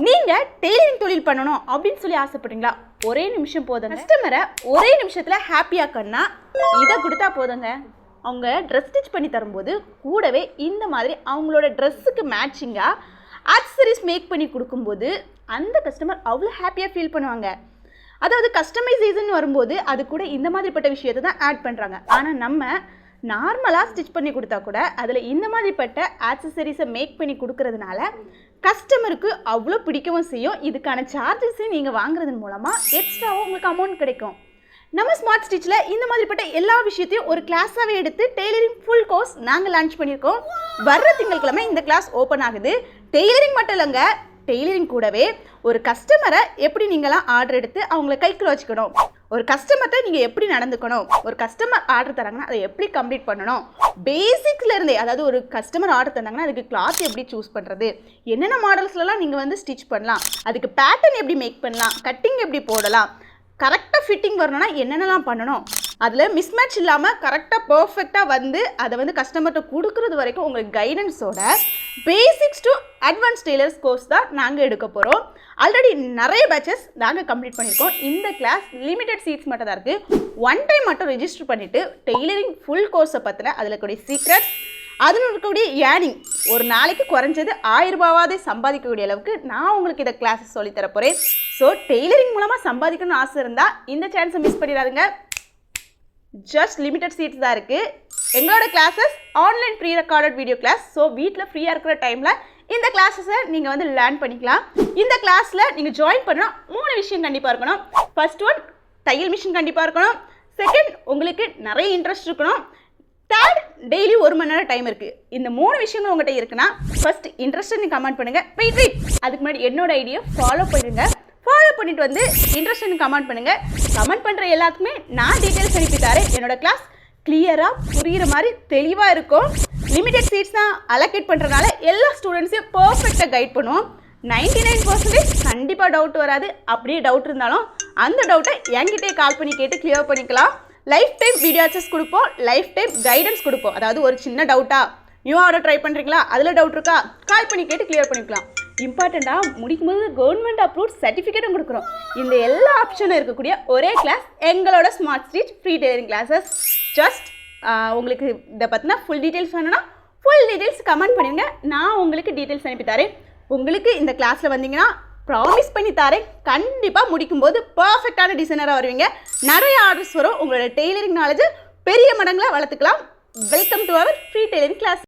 நீங்க டெய்லரிங் தொழில் பண்ணணும் அப்படின்னு சொல்லி ஆசைப்படுறீங்களா? ஒரே நிமிஷம் போதுங்க. கஸ்டமரை ஒரே நிமிஷத்துல ஹாப்பியாக்கணும்னா இதை கொடுத்தா போதுங்க. அவங்க ட்ரெஸ் ஸ்டிச் பண்ணி தரும்போது கூடவே இந்த மாதிரி அவங்களோட ட்ரெஸ்ஸுக்கு மேட்சிங்காக ஆக்சசரிஸ் மேக் பண்ணி கொடுக்கும்போது அந்த கஸ்டமர் அவ்வளோ ஹாப்பியாக ஃபீல் பண்ணுவாங்க. அதாவது கஸ்டமைசேஷன் வரும்போது அது கூட இந்த மாதிரிப்பட்ட விஷயத்தை தான் ஆட் பண்ணுறாங்க. ஆனால் நம்ம நார்மலாக ஸ்டிச் பண்ணி கொடுத்தா கூட அதில் இந்த மாதிரிப்பட்ட ஆக்சசரிஸை மேக் பண்ணி கொடுக்கறதுனால கஸ்டமருக்கு அவ்வளோ பிடிக்கவும் செய்யும். இதுக்கான சார்ஜஸையும் நீங்கள் வாங்குறதன் மூலமாக எக்ஸ்ட்ராவாக உங்களுக்கு அமௌண்ட் கிடைக்கும். நம்ம ஸ்மார்ட் ஸ்டிச்சில் இந்த மாதிரிப்பட்ட எல்லா விஷயத்தையும் ஒரு கிளாஸாகவே எடுத்து டெய்லரிங் ஃபுல் கோர்ஸ் நாங்கள் லான்ச் பண்ணியிருக்கோம். வர்ற திங்கட்கிழமை இந்த கிளாஸ் ஓப்பன் ஆகுது. டெய்லரிங் மட்டும் இல்லைங்க, டெய்லரிங் கூடவே ஒரு கஸ்டமரை எப்படி நீங்களாம் ஆர்டர் எடுத்து அவங்கள கைக்குள்ள வச்சுக்கணும், ஒரு கஸ்டமர்கிட்ட நீங்கள் எப்படி நடந்துக்கணும், ஒரு கஸ்டமர் ஆர்டர் தராங்கன்னா அதை எப்படி கம்ப்ளீட் பண்ணணும், பேசிக்ஸ்லேருந்தே அதாவது ஒரு கஸ்டமர் ஆர்டர் தந்தாங்கன்னா அதுக்கு கிளாத் எப்படி சூஸ் பண்ணுறது, என்னென்ன மாடல்ஸ்லாம் நீங்கள் ஸ்டிச் பண்ணலாம், அதுக்கு பேட்டர்ன் எப்படி மேக் பண்ணலாம், கட்டிங் எப்படி போடலாம், கரெக்டாக ஃபிட்டிங் வரணும்னா என்னென்னலாம் பண்ணணும், அதில் மிஸ்மேட்ச் இல்லாமல் கரெக்டாக பர்ஃபெக்டாக அதை கஸ்டமர்கிட்ட கொடுக்குறது வரைக்கும் உங்களுக்கு கைடன்ஸோட basics to advance tailors course தான் நாங்கள் எடுக்க போகிறோம். ஆல்ரெடி நிறைய பேட்சஸ் நாங்கள் கம்ப்ளீட் பண்ணியிருக்கோம். இந்த கிளாஸ் லிமிடெட் சீட்ஸ் மட்டும் தான் இருக்குது. ஒன் டைம் மட்டும் ரெஜிஸ்டர் பண்ணிவிட்டு டெய்லரிங் ஃபுல் கோர்ஸை பற்றின அதில் கூடிய சீக்ரெட்ஸ், அதில் இருக்கக்கூடிய ஏர்னிங், ஒரு நாளைக்கு குறைஞ்சது 1000 ரூபாவாதே சம்பாதிக்கக்கூடிய அளவுக்கு நான் உங்களுக்கு இதை கிளாஸஸ் சொல்லித்தர போகிறேன். ஸோ டெய்லரிங் மூலமாக சம்பாதிக்கணும்னு ஆசை இருந்தால் இந்த சான்ஸை மிஸ் பண்ணிடாதுங்க. ஜஸ்ட் லிமிட்டட் சீட்ஸ் தான் இருக்குது. எங்களோட classes online pre recorded video class. So வீட்டில் ஃப்ரீயாக இருக்கிற டைமில் இந்த கிளாஸஸை நீங்கள் லேர்ன் பண்ணிக்கலாம். இந்த கிளாஸில் நீங்கள் ஜாயின் பண்ணால் 3 விஷயம் கண்டிப்பாக இருக்கணும். ஃபர்ஸ்ட் ஒன், தையல் மிஷின் கண்டிப்பாக இருக்கணும். செகண்ட், உங்களுக்கு நிறைய இன்ட்ரெஸ்ட் இருக்கணும். தேர்ட், டெய்லி 1 மணி நேரம் டைம் இருக்குது. இந்த 3 விஷயங்கள் உங்கள்கிட்ட இருக்குன்னா ஃபர்ஸ்ட் இன்ட்ரெஸ்ட் நீங்கள் கமெண்ட் பண்ணுங்கள். வெயிட் அதுக்கு முன்னாடி என்னோட ஐடியா ஃபாலோ பண்ணிடுங்க. ஃபாலோ பண்ணிட்டு இன்ட்ரெஸ்ட் கமெண்ட் பண்ணுங்கள். கமெண்ட் பண்ணுற எல்லாத்துக்குமே நான் டீட்டெயில்ஸ் அனுப்பி தரேன். என்னோட கிளாஸ் கிளியராக புரிகிற மாதிரி தெளிவாக இருக்கும். லிமிடெட் சீட்ஸ் தான் அலோகேட் பண்ணுறதுனால எல்லா ஸ்டூடெண்ட்ஸையும் பர்ஃபெக்டாக கைட் பண்ணுவோம். 99% கண்டிப்பாக டவுட் வராது. அப்படியே டவுட் இருந்தாலும் அந்த டவுட்டை என்கிட்டே கால் பண்ணி கேட்டு கிளியர் பண்ணிக்கலாம். லைஃப் டைம் வீடியோ ஆக்சஸ் கொடுப்போம், லைஃப் டைம் கைடன்ஸ் கொடுப்போம். அதாவது ஒரு சின்ன டவுட்டா, நியூ ஆர்டர் ட்ரை பண்ணுறீங்களா, அதில் டவுட் இருக்கா, கால் பண்ணி கேட்டு கிளியர் பண்ணிக்கலாம். இம்பார்ட்டண்ட்டாக முடிக்கும்போது கவர்மெண்ட் அப்ரூவ்ட் சர்டிஃபிகேட்டும் கொடுக்குறோம். இந்த எல்லா ஆப்ஷனும் இருக்கக்கூடிய ஒரே கிளாஸ் எங்களோட smart stitch free tailoring classes. Just உங்களுக்கு இதை பற்றினா ஃபுல் டீட்டெயில்ஸ் வேணும்னா ஃபுல் டீட்டெயில்ஸ் கமெண்ட் பண்ணிடுங்க. நான் உங்களுக்கு டீட்டெயில்ஸ் அனுப்பி தரேன். உங்களுக்கு இந்த கிளாஸில் வந்தீங்கன்னா ப்ராமிஸ் பண்ணி தரேன், கண்டிப்பாக முடிக்கும்போது பர்ஃபெக்டான டிசைனராக வருவீங்க. நிறைய ஆர்டர்ஸ் வரும். உங்களோட டெய்லரிங் நாலேஜ் பெரிய மடங்களை வளர்த்துக்கலாம். Welcome to our free tailoring class.